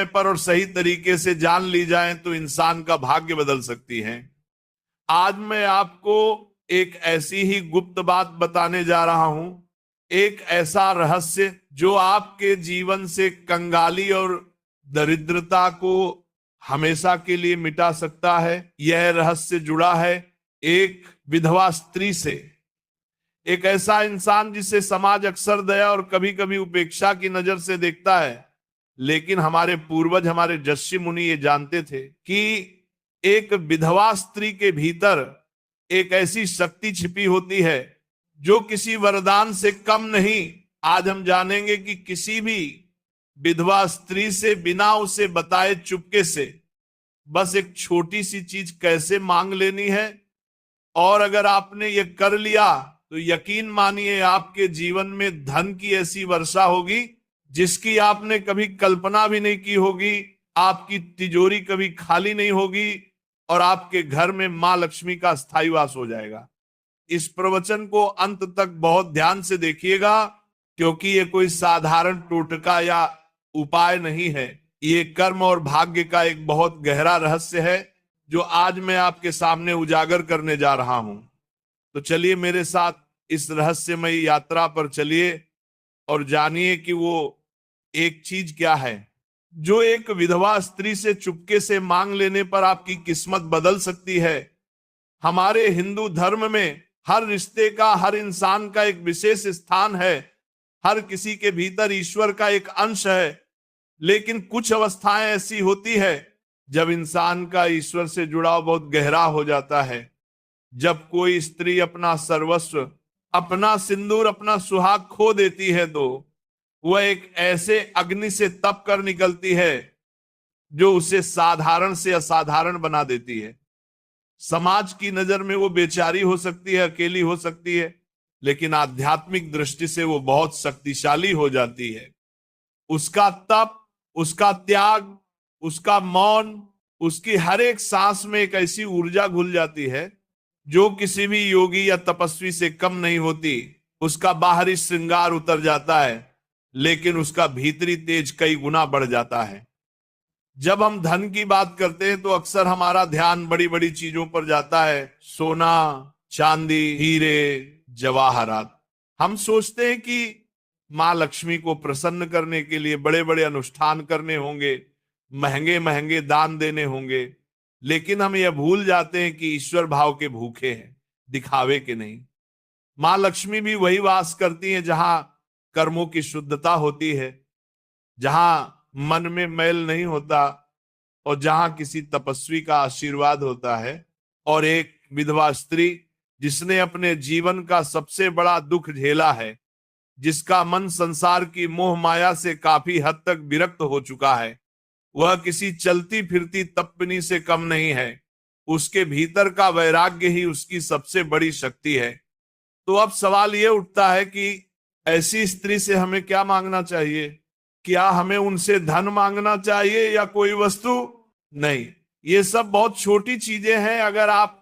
समय पर और सही तरीके से जान ली जाए तो इंसान का भाग्य बदल सकती है। आज मैं आपको एक ऐसी ही गुप्त बात बताने जा रहा हूं, एक ऐसा रहस्य जो आपके जीवन से कंगाली और दरिद्रता को हमेशा के लिए मिटा सकता है। यह रहस्य जुड़ा है एक विधवा स्त्री से, एक ऐसा इंसान जिसे समाज अक्सर दया और कभी कभी उपेक्षा की नजर से देखता है। लेकिन हमारे पूर्वज, हमारे ऋषि मुनि ये जानते थे कि एक विधवा स्त्री के भीतर एक ऐसी शक्ति छिपी होती है जो किसी वरदान से कम नहीं। आज हम जानेंगे कि किसी भी विधवा स्त्री से बिना उसे बताए चुपके से बस एक छोटी सी चीज कैसे मांग लेनी है, और अगर आपने ये कर लिया तो यकीन मानिए आपके जीवन में धन की ऐसी वर्षा होगी जिसकी आपने कभी कल्पना भी नहीं की होगी। आपकी तिजोरी कभी खाली नहीं होगी और आपके घर में मां लक्ष्मी का स्थायी वास हो जाएगा। इस प्रवचन को अंत तक बहुत ध्यान से देखिएगा, क्योंकि ये कोई साधारण टोटका या उपाय नहीं है। ये कर्म और भाग्य का एक बहुत गहरा रहस्य है जो आज मैं आपके सामने उजागर करने जा रहा हूं। तो चलिए मेरे साथ इस रहस्यमयी यात्रा पर चलिए और जानिए कि वो एक चीज क्या है जो एक विधवा स्त्री से चुपके से मांग लेने पर आपकी किस्मत बदल सकती है। हमारे हिंदू धर्म में हर रिश्ते का, हर इंसान का एक विशेष स्थान है। हर किसी के भीतर ईश्वर का एक अंश है। लेकिन कुछ अवस्थाएं ऐसी होती है जब इंसान का ईश्वर से जुड़ाव बहुत गहरा हो जाता है। जब कोई स्त्री अपना सर्वस्व, अपना सिंदूर, अपना सुहाग खो देती है तो वह एक ऐसे अग्नि से तप कर निकलती है जो उसे साधारण से असाधारण बना देती है। समाज की नजर में वो बेचारी हो सकती है, अकेली हो सकती है, लेकिन आध्यात्मिक दृष्टि से वो बहुत शक्तिशाली हो जाती है। उसका तप, उसका त्याग, उसका मौन, उसकी हर एक सांस में एक ऐसी ऊर्जा घुल जाती है जो किसी भी योगी या तपस्वी से कम नहीं होती। उसका बाहरी श्रृंगार उतर जाता है लेकिन उसका भीतरी तेज कई गुना बढ़ जाता है। जब हम धन की बात करते हैं तो अक्सर हमारा ध्यान बड़ी बड़ी चीजों पर जाता है, सोना, चांदी, हीरे, जवाहरात। हम सोचते हैं कि मां लक्ष्मी को प्रसन्न करने के लिए बड़े बड़े अनुष्ठान करने होंगे, महंगे महंगे दान देने होंगे, लेकिन हम यह भूल जाते हैं कि ईश्वर भाव के भूखे हैं, दिखावे के नहीं। मां लक्ष्मी भी वही वास करती है जहां कर्मों की शुद्धता होती है, जहां मन में मैल नहीं होता और जहां किसी तपस्वी का आशीर्वाद होता है। और एक विधवा स्त्री जिसने अपने जीवन का सबसे बड़ा दुख झेला है, जिसका मन संसार की मोह माया से काफी हद तक विरक्त हो चुका है, वह किसी चलती फिरती तपनी से कम नहीं है। उसके भीतर का वैराग्य ही उसकी सबसे बड़ी शक्ति है। तो अब सवाल यह उठता है कि ऐसी स्त्री से हमें क्या मांगना चाहिए? क्या हमें उनसे धन मांगना चाहिए या कोई वस्तु? नहीं, ये सब बहुत छोटी चीजें हैं। अगर आप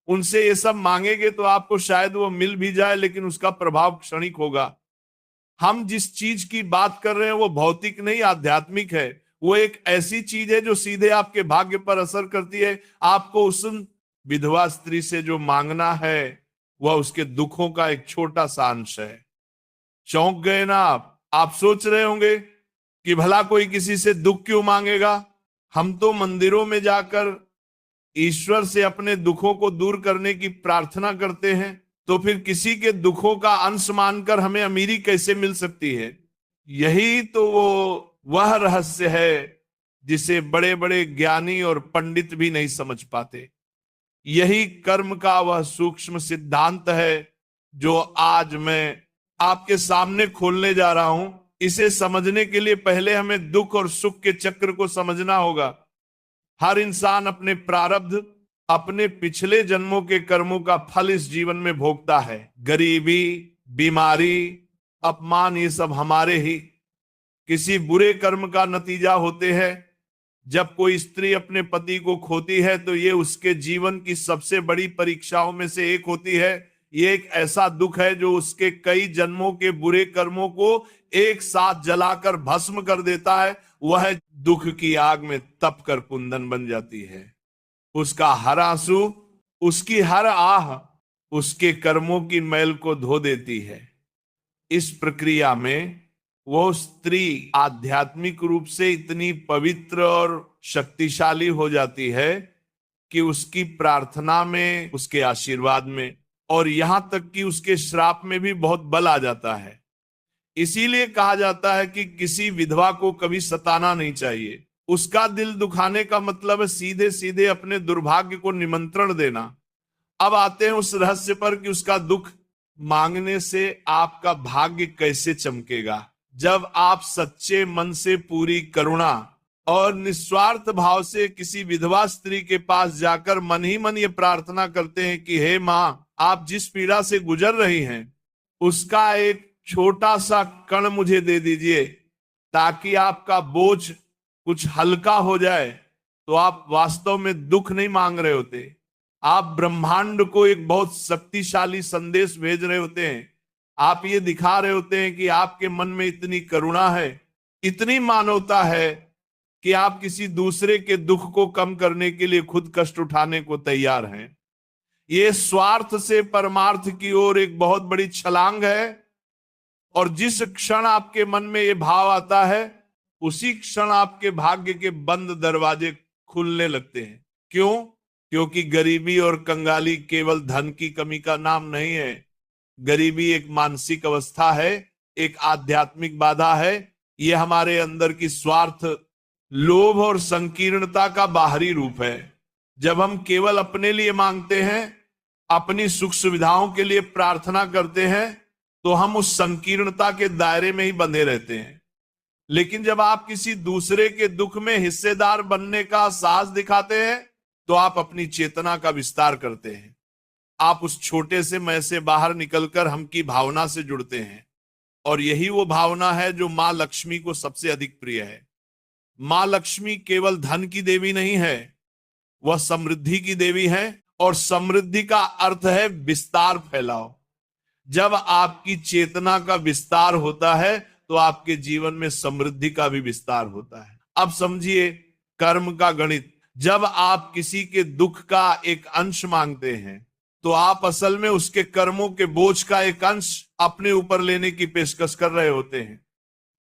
उनसे ये सब मांगेंगे तो आपको शायद वो मिल भी जाए, लेकिन उसका प्रभाव क्षणिक होगा। हम जिस चीज की बात कर रहे हैं वो भौतिक नहीं, आध्यात्मिक है। वो एक ऐसी चीज है जो सीधे आपके भाग्य पर असर करती है। आपको उस विधवा स्त्री से जो मांगना है वह उसके दुखों का एक छोटा सा अंश है। चौंक गए ना आप सोच रहे होंगे कि भला कोई किसी से दुख क्यों मांगेगा? हम तो मंदिरों में जाकर ईश्वर से अपने दुखों को दूर करने की प्रार्थना करते हैं, तो फिर किसी के दुखों का अंश मानकर हमें अमीरी कैसे मिल सकती है? यही तो वह रहस्य है जिसे बड़े बड़े ज्ञानी और पंडित भी नहीं समझ पाते। यही कर्म का वह सूक्ष्म सिद्धांत है जो आज मैं आपके सामने खोलने जा रहा हूं। इसे समझने के लिए पहले हमें दुख और सुख के चक्र को समझना होगा। हर इंसान अपने प्रारब्ध, अपने पिछले जन्मों के कर्मों का फल इस जीवन में भोगता है। गरीबी, बीमारी, अपमान, ये सब हमारे ही किसी बुरे कर्म का नतीजा होते हैं। जब कोई स्त्री अपने पति को खोती है तो ये उसके जीवन की सबसे बड़ी परीक्षाओं में से एक होती है। ये एक ऐसा दुख है जो उसके कई जन्मों के बुरे कर्मों को एक साथ जलाकर भस्म कर देता है। वह दुख की आग में तप कर कुंदन बन जाती है। उसका हर आंसू, उसकी हर आह उसके कर्मों की मैल को धो देती है। इस प्रक्रिया में वो स्त्री आध्यात्मिक रूप से इतनी पवित्र और शक्तिशाली हो जाती है कि उसकी प्रार्थना में, उसके आशीर्वाद में और यहां तक कि उसके श्राप में भी बहुत बल आ जाता है। इसीलिए कहा जाता है कि किसी विधवा को कभी सताना नहीं चाहिए। उसका दिल दुखाने का मतलब है सीधे सीधे अपने दुर्भाग्य को निमंत्रण देना। अब आते हैं उस रहस्य पर कि उसका दुख मांगने से आपका भाग्य कैसे चमकेगा। जब आप सच्चे मन से पूरी करुणा और निस्वार्थ भाव से किसी विधवा स्त्री के पास जाकर मन ही मन ये प्रार्थना करते हैं कि हे मां, आप जिस पीड़ा से गुजर रही हैं उसका एक छोटा सा कण मुझे दे दीजिए ताकि आपका बोझ कुछ हल्का हो जाए, तो आप वास्तव में दुख नहीं मांग रहे होते, आप ब्रह्मांड को एक बहुत शक्तिशाली संदेश भेज रहे होते हैं। आप ये दिखा रहे होते हैं कि आपके मन में इतनी करुणा है, इतनी मानवता है कि आप किसी दूसरे के दुख को कम करने के लिए खुद कष्ट उठाने को तैयार हैं। ये स्वार्थ से परमार्थ की ओर एक बहुत बड़ी छलांग है। और जिस क्षण आपके मन में ये भाव आता है उसी क्षण आपके भाग्य के बंद दरवाजे खुलने लगते हैं। क्यों? क्योंकि गरीबी और कंगाली केवल धन की कमी का नाम नहीं है। गरीबी एक मानसिक अवस्था है, एक आध्यात्मिक बाधा है। ये हमारे अंदर की स्वार्थ, लोभ और संकीर्णता का बाहरी रूप है। जब हम केवल अपने लिए मांगते हैं, अपनी सुख सुविधाओं के लिए प्रार्थना करते हैं, तो हम उस संकीर्णता के दायरे में ही बंधे रहते हैं। लेकिन जब आप किसी दूसरे के दुख में हिस्सेदार बनने का साहस दिखाते हैं तो आप अपनी चेतना का विस्तार करते हैं। आप उस छोटे से मैं से बाहर निकलकर हम की भावना से जुड़ते हैं। और यही वो भावना है जो मां लक्ष्मी को सबसे अधिक प्रिय है। मां लक्ष्मी केवल धन की देवी नहीं है, वह समृद्धि की देवी है। और समृद्धि का अर्थ है विस्तार, फैलाव। जब आपकी चेतना का विस्तार होता है तो आपके जीवन में समृद्धि का भी विस्तार होता है। अब समझिए कर्म का गणित। जब आप किसी के दुख का एक अंश मांगते हैं तो आप असल में उसके कर्मों के बोझ का एक अंश अपने ऊपर लेने की पेशकश कर रहे होते हैं।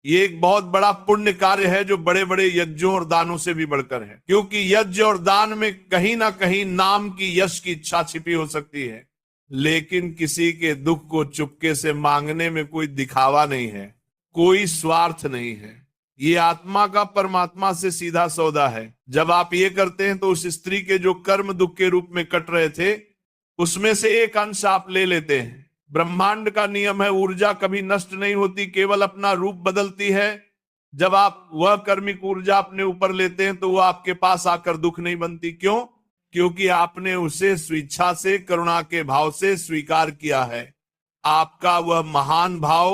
ये एक बहुत बड़ा पुण्य कार्य है जो बड़े बड़े यज्ञों और दानों से भी बढ़कर है, क्योंकि यज्ञ और दान में कहीं ना कहीं नाम की, यश की इच्छा छिपी हो सकती है। लेकिन किसी के दुख को चुपके से मांगने में कोई दिखावा नहीं है, कोई स्वार्थ नहीं है। ये आत्मा का परमात्मा से सीधा सौदा है। जब आप ये करते हैं तो उस स्त्री के जो कर्म दुख के रूप में कट रहे थे उसमें से एक अंश आप ले लेते हैं। ब्रह्मांड का नियम है, ऊर्जा कभी नष्ट नहीं होती, केवल अपना रूप बदलती है। जब आप वह कर्मिक ऊर्जा अपने ऊपर लेते हैं तो वह आपके पास आकर दुख नहीं बनती। क्यों? क्योंकि आपने उसे स्वेच्छा से, करुणा के भाव से स्वीकार किया है। आपका वह महान भाव,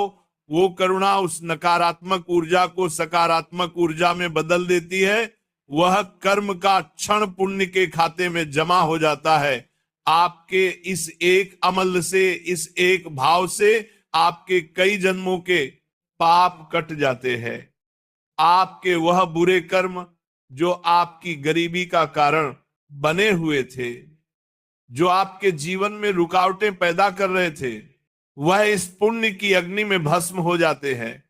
वो करुणा उस नकारात्मक ऊर्जा को सकारात्मक ऊर्जा में बदल देती है। वह कर्म का क्षण पुण्य के खाते में जमा हो जाता है। आपके इस एक अमल से, इस एक भाव से आपके कई जन्मों के पाप कट जाते हैं। आपके वह बुरे कर्म जो आपकी गरीबी का कारण बने हुए थे, जो आपके जीवन में रुकावटें पैदा कर रहे थे, वह इस पुण्य की अग्नि में भस्म हो जाते हैं।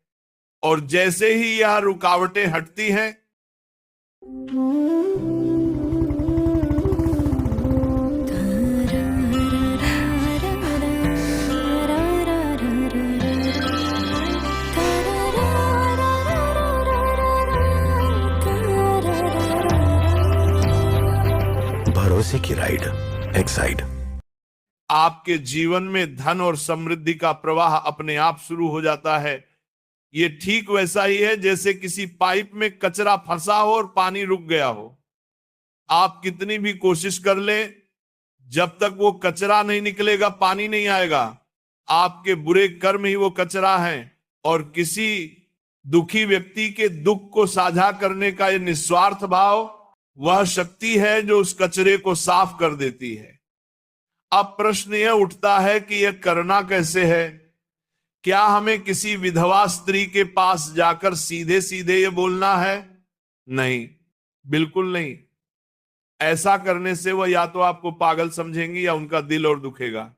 और जैसे ही यह रुकावटें हटती हैं, भरोसे की राइड एक्साइड। आपके जीवन में धन और समृद्धि का प्रवाह अपने आप शुरू हो जाता है। ये ठीक वैसा ही है जैसे किसी पाइप में कचरा फंसा हो और पानी रुक गया हो। आप कितनी भी कोशिश कर ले, जब तक वो कचरा नहीं निकलेगा पानी नहीं आएगा। आपके बुरे कर्म ही वो कचरा है। और किसी दुखी व्यक्ति के दुख को साझा करने का ये निस्वार्थ भाव वह शक्ति है जो उस कचरे को साफ कर देती है। अब प्रश्न यह उठता है कि यह करना कैसे है? क्या हमें किसी विधवा स्त्री के पास जाकर सीधे सीधे ये बोलना है नहीं, बिल्कुल नहीं। ऐसा करने से वह या तो आपको पागल समझेंगी या उनका दिल और दुखेगा।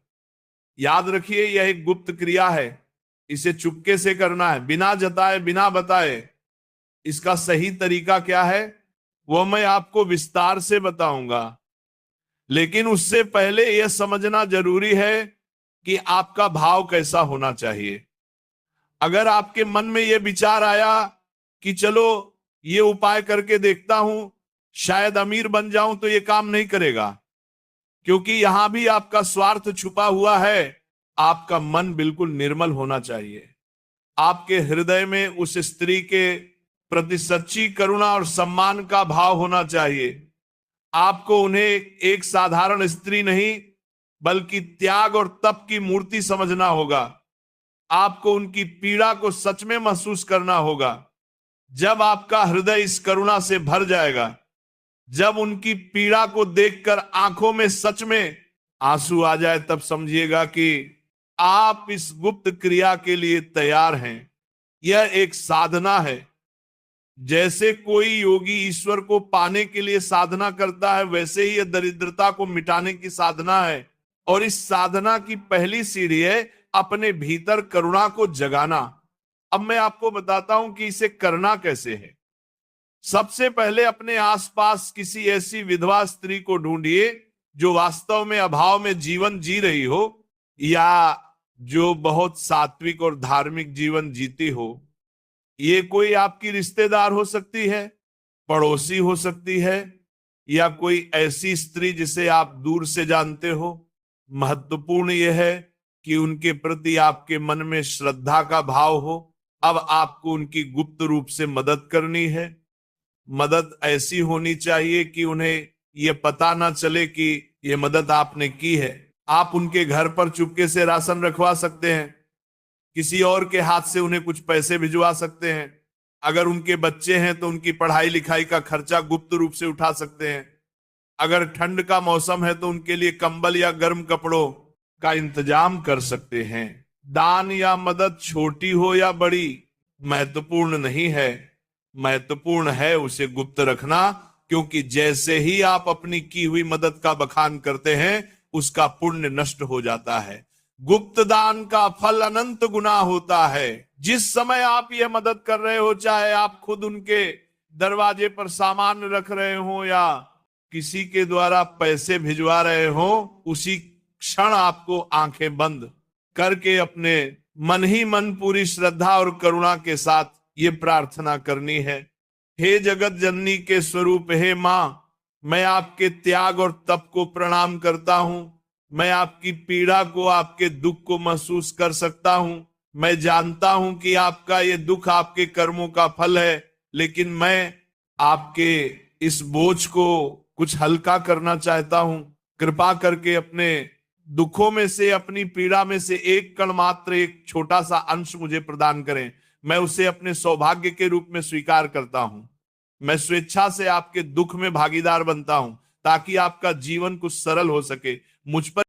याद रखिए, यह एक गुप्त क्रिया है, इसे चुपके से करना है, बिना जताए बिना बताए। इसका सही तरीका क्या है वो मैं आपको विस्तार से बताऊंगा, लेकिन उससे पहले यह समझना जरूरी है कि आपका भाव कैसा होना चाहिए। अगर आपके मन में यह विचार आया कि चलो ये उपाय करके देखता हूं, शायद अमीर बन जाऊं, तो ये काम नहीं करेगा, क्योंकि यहां भी आपका स्वार्थ छुपा हुआ है। आपका मन बिल्कुल निर्मल होना चाहिए। आपके हृदय में उस स्त्री के प्रति सच्ची करुणा और सम्मान का भाव होना चाहिए। आपको उन्हें एक साधारण स्त्री नहीं बल्कि त्याग और तप की मूर्ति समझना होगा। आपको उनकी पीड़ा को सच में महसूस करना होगा। जब आपका हृदय इस करुणा से भर जाएगा, जब उनकी पीड़ा को देखकर आंखों में सच में आंसू आ जाए, तब समझिएगा कि आप इस गुप्त क्रिया के लिए तैयार हैं। यह एक साधना है। जैसे कोई योगी ईश्वर को पाने के लिए साधना करता है, वैसे ही यह दरिद्रता को मिटाने की साधना है। और इस साधना की पहली सीढ़ी है अपने भीतर करुणा को जगाना। अब मैं आपको बताता हूं कि इसे करना कैसे है। सबसे पहले अपने आसपास किसी ऐसी विधवा स्त्री को ढूंढिए जो वास्तव में अभाव में जीवन जी रही हो, या जो बहुत सात्विक और धार्मिक जीवन जीती हो। ये कोई आपकी रिश्तेदार हो सकती है, पड़ोसी हो सकती है, या कोई ऐसी स्त्री जिसे आप दूर से जानते हो। महत्वपूर्ण यह है कि उनके प्रति आपके मन में श्रद्धा का भाव हो। अब आपको उनकी गुप्त रूप से मदद करनी है। मदद ऐसी होनी चाहिए कि उन्हें यह पता ना चले कि यह मदद आपने की है। आप उनके घर पर चुपके से राशन रखवा सकते हैं, किसी और के हाथ से उन्हें कुछ पैसे भिजवा सकते हैं। अगर उनके बच्चे हैं तो उनकी पढ़ाई लिखाई का खर्चा गुप्त रूप से उठा सकते हैं। अगर ठंड का मौसम है तो उनके लिए कंबल या गर्म कपड़ों का इंतजाम कर सकते हैं। दान या मदद छोटी हो या बड़ी महत्वपूर्ण नहीं है, महत्वपूर्ण है उसे गुप्त रखना, क्योंकि जैसे ही आप अपनी की हुई मदद का बखान करते हैं, उसका पुण्य नष्ट हो जाता है। गुप्त दान का फल अनंत गुना होता है। जिस समय आप यह मदद कर रहे हो, चाहे आप खुद उनके दरवाजे पर सामान रख रहे हो या किसी के द्वारा पैसे भिजवा रहे हो, उसी क्षण आपको आंखें बंद करके अपने मन ही मन पूरी श्रद्धा और करुणा के साथ ये प्रार्थना करनी है। हे जगत जननी के स्वरूप, हे मां, मैं आपके त्याग और तप को प्रणाम करता हूं। मैं आपकी पीड़ा को, आपके दुख को महसूस कर सकता हूं। मैं जानता हूं कि आपका ये दुख आपके कर्मों का फल है, लेकिन मैं आपके इस बोझ को कुछ हल्का करना चाहता हूं। कृपा करके अपने दुखों में से, अपनी पीड़ा में से एक कण मात्र, एक छोटा सा अंश मुझे प्रदान करें। मैं उसे अपने सौभाग्य के रूप में स्वीकार करता हूं। मैं स्वेच्छा से आपके दुख में भागीदार बनता हूं, ताकि आपका जीवन कुछ सरल हो सके। मुझ पर